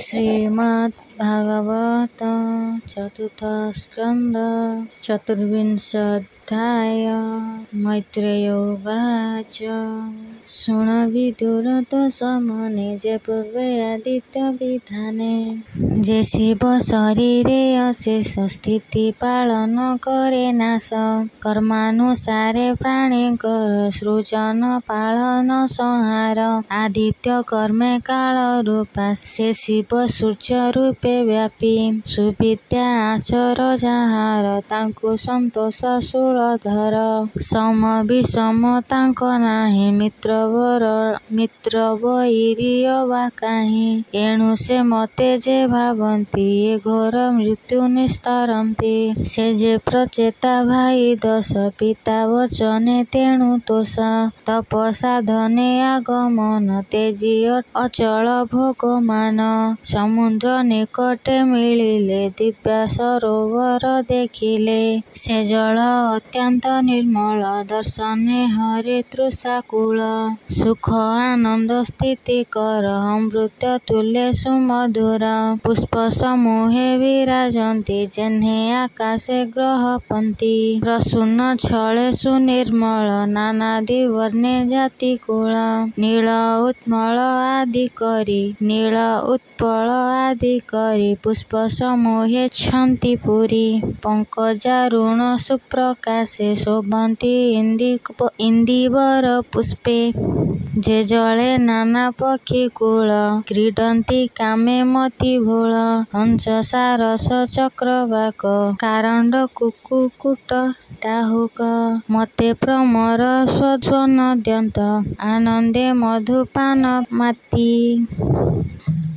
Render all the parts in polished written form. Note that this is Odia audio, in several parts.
श्रीमद्भागवत चतुर्थ स्कंद चतुर्विंशोऽध्याय। मैत्रेय उवाच शृण विदुर दशमने जे पूर्वे आदित्य विधाने जे शिव शरीरे अशेष स्थिति पालन करे नाश कर्मानुसारे प्राणीकर सृजन पालन संहार आदित्य कर्मे काल रूपा से शिव सूर्य रूपे व्यापी सुविद्या आचर जाहार तांकु संतोष शूलधर सम विषम तांक नाही मित्र वैरिय वा काहीं एणु से मते जे भावंती ये घोर मृत्यु निस्तरंती से जे प्रचेता भाई दश पिता वचने तेणु तोष तप साधने आगमन तेजी अचल भोगमान समुद्र निकटे मिलिले दिव्य सरोवर देखिले से जल अत्यंत निर्मल दर्शने हरे तृषाकुल सुख आनंद स्थिति कर अमृत तुल्य सुमधुर पुष्प समूहे विराजन्ति जेन्हे आकाशे ग्रह पंथी प्रसून्न छले सुनिर्मल नानादि वर्णे जाति कुल नील उत्पल आदि करी पुष्प समूहे छन्ति पुरी पंकजारुण सुप्रकाशे शोभन्ति इंदिवर पुष्पे जे जले नाना पक्षी कुल क्रीडन्ति कामे मति भूल हंस सारस चक्रवाक कारंड कुकुकुट टाहुक मते प्रमर स्वनद्यंत आनंदे मधुपान माती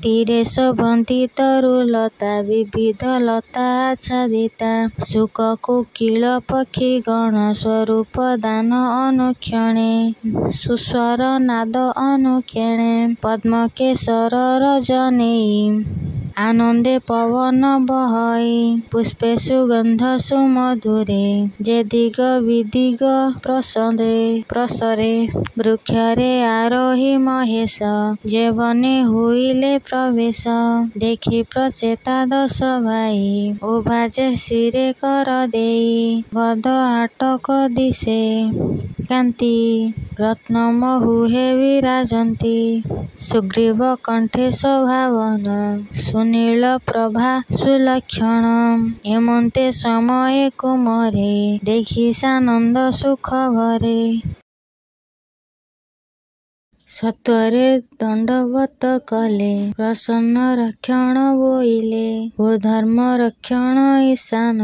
तीरे शोभन्ति तरुलता विविध लता आच्छादिता सुख कोकिल पक्षी गण स्वरूप दान अनुक्षणे सुस्वर नाद अनुक्षणे पद्मकेशर रजनेयी आनंदे पवन बहई पुष्पे सुगंध सुमधुरे जे दिग विदिग प्रसरे वृक्षरे आरोही महेश जे बने हुईले प्रवेश देखि प्रचेता दश भाई उभाजे शिरे कर देई गद हाटक दिशे कांति रत्नमहुहे विराजन्ति सुग्रीव कंठे शोभावन सुनील प्रभा सुलक्षण हेमंते समये कुमरे देखि सानंद सुख भरे सत्वरे दंडवत कले प्रसन्न रक्षण बोइले ओ धर्म रक्षण ईशान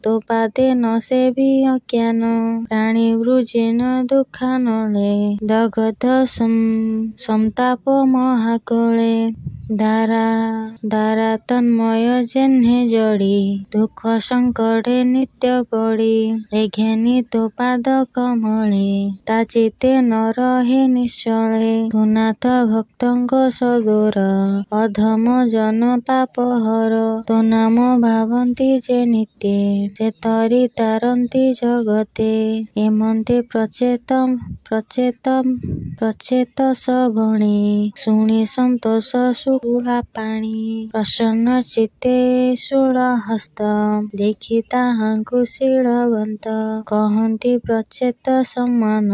तो पादे न सेवी अज्ञान प्राणी वृजिन दुखानले दगध संताप महाकुले दारा तन्मय जेन्हे जड़ी दुख संकटे नित्य पड़ी रेघेनी तो पाद कमले ता चिते न रहे निश्चले तुनाथ भक्तंग सदूर अधम जन पाप हर तो नाम भावंती जे नित्य से तरी तारंती जगते एमंते प्रचेत सबणी शुणी संतोष सुला पाणी प्रसन्न चित्ते शूल हस्त देखि ताहांकु शीलवंत कहंती प्रचेत सम्मान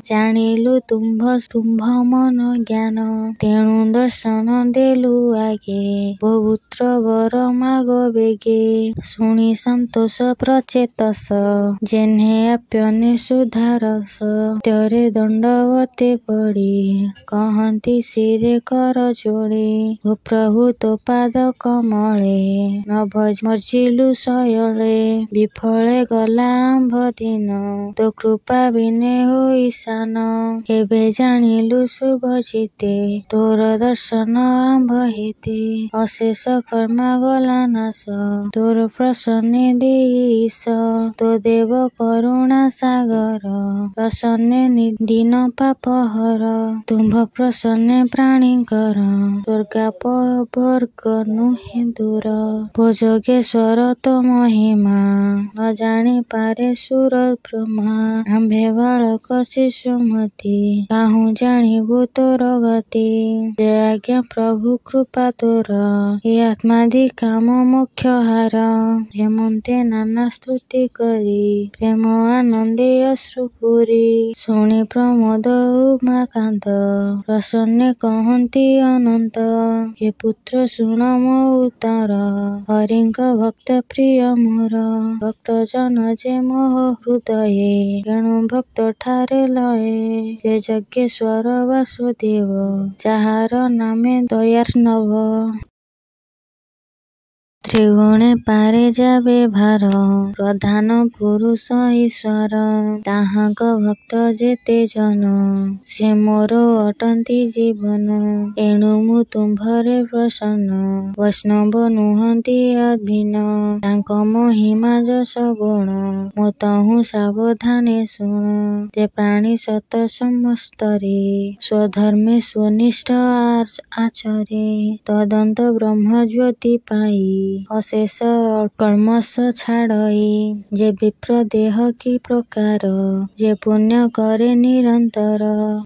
जानिलु तुम्भ मन ज्ञान तेणु दर्शन देलु आगे पवित्र वर माग बेगे शुणी संतोष प्रचेतस जेन्हे आप्यने सुधारस त्ୟରେ दंडवते पड़ी कहंती शिरे कर जोड़े ओ प्रभु तो पाद कमले न मर्जिलु शयले विफले गला आंभ दिन तो कृपा बिने हो ईशान एबे जानिलु शुभ चिते तोर दर्शन आंभ हेते अशेष कर्मा गला नाश तोर प्रसन्ने देईश तो देव करुणा सागर प्रसन्ने दिन पाप हर तुम्भ प्रसन्ने प्राणी कर स्वर्ग ଅଜ୍ଞାପବର୍ଗ ନୁହେଁ ଦୂର। ଭୁଜଗେଶ୍ୱର ତୋ ମହିମା ନ ଜାଣିପାରେ ସୁର ବ୍ରହ୍ମା। ଆମ୍ଭେ ବାଳକ ଶିଶୁମତି କାହୁଁ ଜାଣିବୁ ତୋର ଗତି। ଯେ ଆଜ୍ଞା ପ୍ରଭୁ କୃପା ତୋର ଏ ଆତ୍ମାଦି କାମ ମୋକ୍ଷ ହାର। ହେମନ୍ତେ ନାନା ସ୍ତୁତି କରି ପ୍ରେମ ଆନନ୍ଦେ ଅଶ୍ରୁ ପୁରି। ଶୁଣି ପ୍ରମୋଦ ଉମାକାନ୍ତ ପ୍ରସନ୍ନେ କହନ୍ତି ଅନନ୍ତ। ହେ ପୁତ୍ର ଶୁଣ ମୋ ଉତ୍ତର ହରିଙ୍କ ଭକ୍ତ ପ୍ରିୟ ମୋର। ଭକ୍ତ ଜନ ଯେ ମୋହ ହୃଦୟେ ଏଣୁ ଭକ୍ତ ଠାରେ ଲୟେ। ଯେ ଯଜ୍ଞେଶ୍ୱର ବାସୁଦେବ ଯାହାର ନାମେ ଦୟାର୍ଣ୍ଣବ। ତ୍ରିଗୁଣେ ପାରେ ଯାବେ ଭାର ପ୍ରଧାନ ପୁରୁଷ ଈଶ୍ୱର। ତାହାଙ୍କ ଭକ୍ତ ଯେତେ ଜନ ସେ ମୋର ଅଟନ୍ତି ଜୀବନ। ଏଣୁ ମୁଁ ତୁମ୍ଭରେ ପ୍ରସନ୍ନ ବୈଷ୍ଣବ ନୁହନ୍ତି ଅଭିନ୍ନ। ତାଙ୍କ ମହିମା ଯଶ ଗୁଣ ମୁଁ ତହୁଁ ସାବଧାନେ ଶୁଣ। ଯେ ପ୍ରାଣୀ ସତ ସମସ୍ତରେ ସ୍ୱଧର୍ମେ ସ୍ୱନିଷ୍ଠ ଆଚରେ। ତଦନ୍ତ ବ୍ରହ୍ମଜ୍ୟୋତି ପାଇ ଅଶେଷ କଳ୍ମଷ ଛାଡ଼ଇ। ଯେ ବିପ୍ର ଦେହ କି ପ୍ରକାର ଯେ ପୁଣ୍ୟ କରେ ନିରନ୍ତର।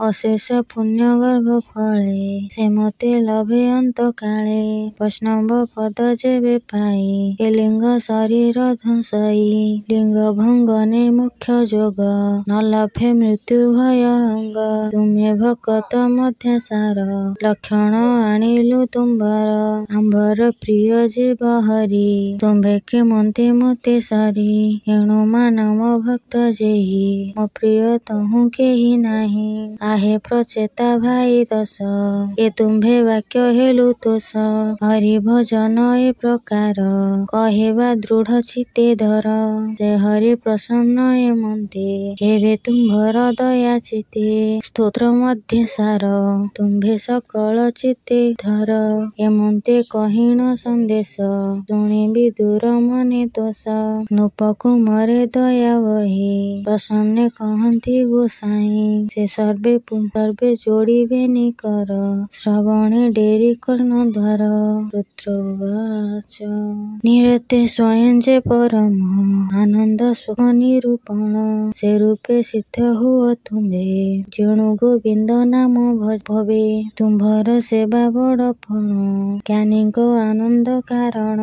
ଅଶେଷ ପୁଣ୍ୟ ଗର୍ଭ ଫଳେ ସେ ମତେ ଲଭେ ଅନ୍ତକାଳେ। ବୈଷ୍ଣବ ପଦ ଯେବେ ପାଇ ଏ ଲିଙ୍ଗ ଶରୀର ଧ୍ୱଂସଇ। ଲିଙ୍ଗ ଭଙ୍ଗନେ ମୁଖ୍ୟ ଯୋଗ ନ ଲଭେ ମୃତ୍ୟୁ ଭୟ ଅଙ୍ଗ। ତୁମେ ଭକତ ମଧ୍ୟ ସାର ଲକ୍ଷଣ ଆଣିଲୁ ତୁମ୍ଭର। ଆମ୍ଭର ପ୍ରିୟ ଯେ ବହରି ତୁମ୍ଭେ କେମନ୍ତେ ମୋତେ ସରି। ଏଣୁ ମାନବ ଭକ୍ତ ଯେହି ମୋ ପ୍ରିୟ ତହୁଁ କେହି ନାହିଁ। ଆହେ ପ୍ରଚେତା ଭାଇ ଦଶ ଏ ତୁମ୍ଭେ ବାକ୍ୟ ହେଲୁ ତୋଷ। ହରି ଭଜନ ଏ ପ୍ରକାର କହିବା ଦୃଢ଼ ଚିତ୍ତେ ଧର। ଯେ ହରି ପ୍ରସନ୍ନ ଏମନ୍ତେ ହେବେ ତୁମ୍ଭର ଦୟା ଚିତ୍ତେ। ସ୍ତୋତ୍ର ମଧ୍ୟ ସାର ତୁମ୍ଭେ ସକଳ ଚିତ୍ତେ ଧର। ଏମନ୍ତେ କହିଣ ସନ୍ଦେଶ ଶୁଣିବି ଦୂର ମନେ ଦୋଷ। ନୃପକୁମରେ ଦୟା ବହି ପ୍ରସନ୍ନେ କହନ୍ତି ଗୋସାଇଁ। ସେ ସର୍ବେ ଯୋଡ଼ିବେ ନିକର ଶ୍ରବଣେ ଡେରି କର୍ଣ୍ଣ ଦ୍ୱାର। ରୁଦ୍ର ଉବାଚ ନିରତେ ସ୍ୱୟଂ ଯେ ପରମ ଆନନ୍ଦ ସୁଖ ନିରୂପଣ। ସେ ରୂପେ ସିଦ୍ଧ ହୁଅ ତୁମ୍ଭେ ଯେଣୁ ଗୋବିନ୍ଦ ନାମ ଭବେ। ତୁମ୍ଭର ସେବା ବଡ଼ ଫଳ ଜ୍ଞାନୀଙ୍କ ଆନନ୍ଦ କାରଣ।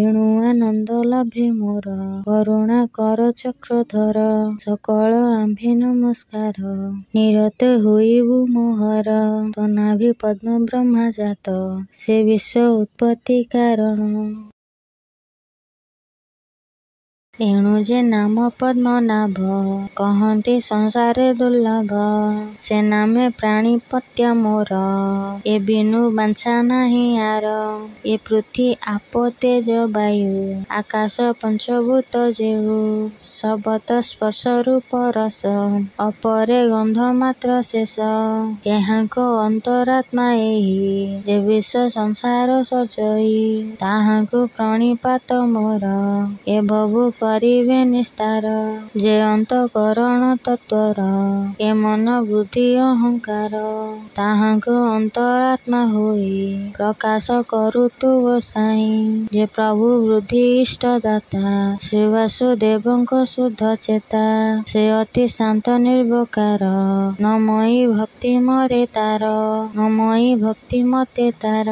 ଏଣୁ ଆନନ୍ଦ ଲଭେ ମୋର କରୁଣା କର ଚକ୍ରଧର। ସକଳ ଆମ୍ଭେ ନମସ୍କାର ନିରତ ହୋଇବୁ ମୋହର। ତୋ ନାଭି ପଦ୍ମ ବ୍ରହ୍ମା ଜାତ ସେ ବିଶ୍ୱ ଉତ୍ପତ୍ତି କାରଣ। ଏଣୁ ଯେ ନାମ ପଦ୍ମନାଭ କହନ୍ତି ସଂସାରେ ଦୁର୍ଲଭ। ସେ ନାମେ ପ୍ରାଣିପତ୍ୟ ମୋର ଏ ବିନୁ ବାଞ୍ଛା ନାହିଁ ଆର। ଏ ପୃଥି ଆପୋ ତେଜ ବାୟୁ ଆକାଶ ପଞ୍ଚଭୂତ ଯେହୁ। ଶବଦ ସ୍ପର୍ଶ ରୂପ ରସ ଅପରେ ଗନ୍ଧ ମାତ୍ର ଶେଷ। ଏହାଙ୍କ ଅନ୍ତରାତ୍ମା ଏହି ଯେ ବିଶ୍ୱ ସଂସାର ସଜଇ। ତାହାଙ୍କୁ ପ୍ରଣିପାତ ମୋର ଏ ଭବୁ କରିବେ ନିସ୍ତାର। ଯେ ଅନ୍ତଃକରଣ ତତ୍ୱର ଏ ମନ ବୁଦ୍ଧି ଅହଙ୍କାର। ତାହାଙ୍କ ଅନ୍ତରାତ୍ମା ହୋଇ ପ୍ରକାଶ କରୁତୁ ଗୋସାଇଁ। ଯେ ପ୍ରଭୁ ବୁଦ୍ଧି ଇଷ୍ଟ ଦାତା ଶ୍ରୀ ବାସୁଦେବଙ୍କ ଶୁଦ୍ଧ ଚେତା। ସେ ଅତି ଶାନ୍ତ ନିର୍ବିକାର ନମୟୀ ଭକ୍ତି ମରେ ତାର। ନମୟୀ ଭକ୍ତି ମତେ ତାର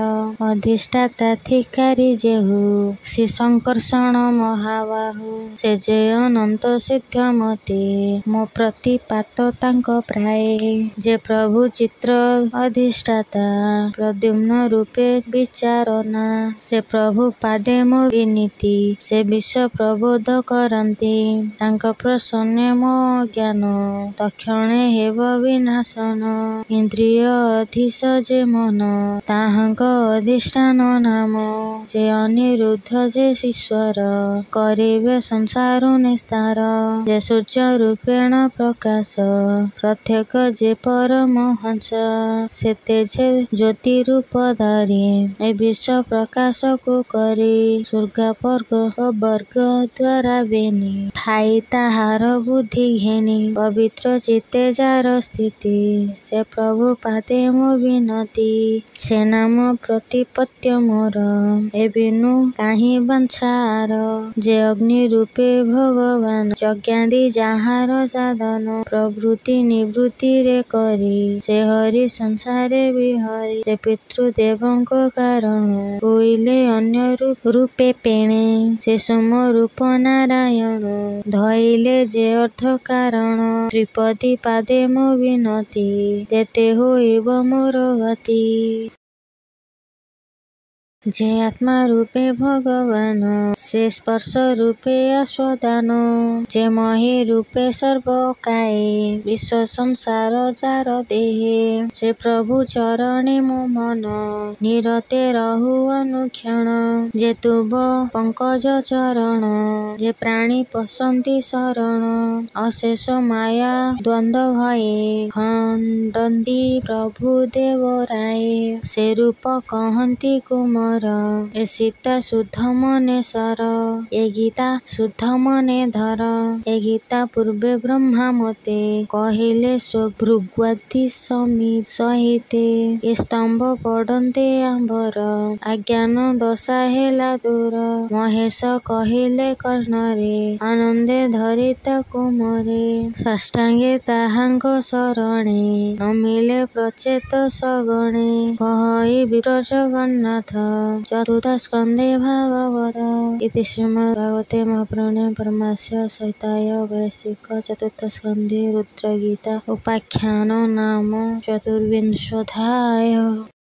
ଅଧିଷ୍ଠାତା ଥିକାରି ଯେହୁ ଶ୍ରୀ ସଂକର୍ଷଣ ମହାବାହୁ। ସେ ଯେ ଅନନ୍ତ ସିଦ୍ଧ ମତେ ମୋ ପ୍ରତିପାତ ତାଙ୍କ ପ୍ରାୟେ। ଯେ ପ୍ରଭୁ ଚିତ୍ର ଅଧିଷ୍ଠାତା ପ୍ରଦ୍ୟୁମ୍ନ ରୂପେ ବିଚାରନା। ସେ ପ୍ରଭୁ ପାଦେ ମୋ ବିନୀତି ସେ ବିଶ୍ୱ ପ୍ରବୋଧ କରନ୍ତି। ତାଙ୍କ ପ୍ରସନ୍ନେ ମୋ ଅଜ୍ଞାନ ତକ୍ଷଣେ ହେବ ବିନାଶନ। ଇନ୍ଦ୍ରିୟ ଅଧୀଶ ଯେ ମନ ତାହାଙ୍କ ଅଧିଷ୍ଠାନ ନାମ। ଯେ ଅନିରୁଦ୍ଧ ଯେ ଈଶ୍ୱର କରିବେ ସଂସାରୁ ନିସ୍ତାର। ଯେ ସୂର୍ଯ୍ୟ ରୂପେଣ ପ୍ରକାଶ ପ୍ରତ୍ୟେକ ଯେ ପରମହଂସ। ସେତେ ଯେ ଜ୍ୟୋତି ରୂପ ଧରି ଏ ବିଶ୍ୱ ପ୍ରକାଶକୁ କରି। ସ୍ୱର୍ଗାପର୍ଗ ଓ ବର୍ଗ ଦ୍ୱାରା ବେନି ଥାଇ ତାହାର ବୁଦ୍ଧି ଘେନି। ପବିତ୍ର ଚିତ୍ତେ ଯାର ସ୍ଥିତି ସେ ପ୍ରଭୁ ପାଦେ ମୋ ବିନତି। ସେ ନାମ ପ୍ରତିପତ୍ୟ ମୋର ଏ ବିନୁ କାହିଁ ବାଞ୍ଛା ଆର। ଯେ ଅଗ୍ନି ରୂପେ ଭଗବାନ ଯଜ୍ଞାଦି ଯାହାର ସାଧନ। ପ୍ରବୃତ୍ତି ନିବୃତ୍ତିରେ କରି ସେ ହରି ସଂସାରେ ବିହରି। ସେ ପିତୃଦେବଙ୍କ କାରଣ ହୋଇଲେ ଅନ୍ୟ ରୂପେ ପେଣେ। ସେ ସୋମ ରୂପ ନାରାୟଣ ଧଇଲେ ଯେ ଅର୍ଥ କାରଣ। ତ୍ରିପଦୀ ପାଦେ ମୋ ବିନତି ତେତେ ହୋଇବ ମୋର ଗତି। ଯେ ଆତ୍ମା ରୂପେ ଭଗବାନ ସେ ସ୍ପର୍ଶ ରୂପେ ଆସ୍ୱାଦାନ। ଯେ ମହୀ ରୂପେ ସର୍ବକାଏ ବିଶ୍ୱ ସଂସାର ଯାର ଦେହେ। ସେ ପ୍ରଭୁ ଚରଣେ ମୋ ମନ ନିରତେ ରହୁ ଅନୁକ୍ଷଣ। ଯେ ତୁବ ପଙ୍କଜ ଚରଣ ଯେ ପ୍ରାଣୀ ପଶନ୍ତି ଶରଣ। ଅଶେଷ ମାୟା ଦ୍ୱନ୍ଦ ଭୟେ ଖଣ୍ଡନ୍ତି ପ୍ରଭୁ ଦେବରାଏ। ସେ ରୂପ କହନ୍ତି କୁମର ଏ ସୀତା ଶୁଦ୍ଧ ମନେ ସର। ଏ ଗୀତା ଶୁଦ୍ଧ ମନେ ଧର। ଏ ଗୀତା ପୂର୍ବେ ବ୍ରହ୍ମା ମତେ କହିଲେ ଭୃଗ୍ୱାଦି ସହିତେ। ଏ ସ୍ତମ୍ଭ ପଡ଼ନ୍ତେ ଆମ୍ବର ଅଜ୍ଞାନ ଦଶା ହେଲା ଦୂର। ମହେଶ କହିଲେ କର୍ଣ୍ଣରେ ଆନନ୍ଦେ ଧରି ତାକୁ ମୋରେ। ସାଷ୍ଟାଙ୍ଗେ ତାହାଙ୍କ ଶରଣେ ନମିଲେ ପ୍ରଚେତ ସଗଣେ। କହଇ ବିପ୍ର ଜଗନ୍ନାଥ ଚତୁର୍ଥ ସ୍କନ୍ଧେ ଭାଗବତ। ଇତି ଶ୍ରୀମଦ୍ଭାଗବତେ ମହାପୁରାଣେ ପାରମହଂସ୍ୟ ସଂହିତାୟାଂ ବୈଶିକ ଚତୁର୍ଥ ସ୍କନ୍ଧେ ରୁଦ୍ରଗୀତା ଉପାଖ୍ୟାନ ନାମ ଚତୁର୍ବିଂଶୋऽଧ୍ୟାୟः।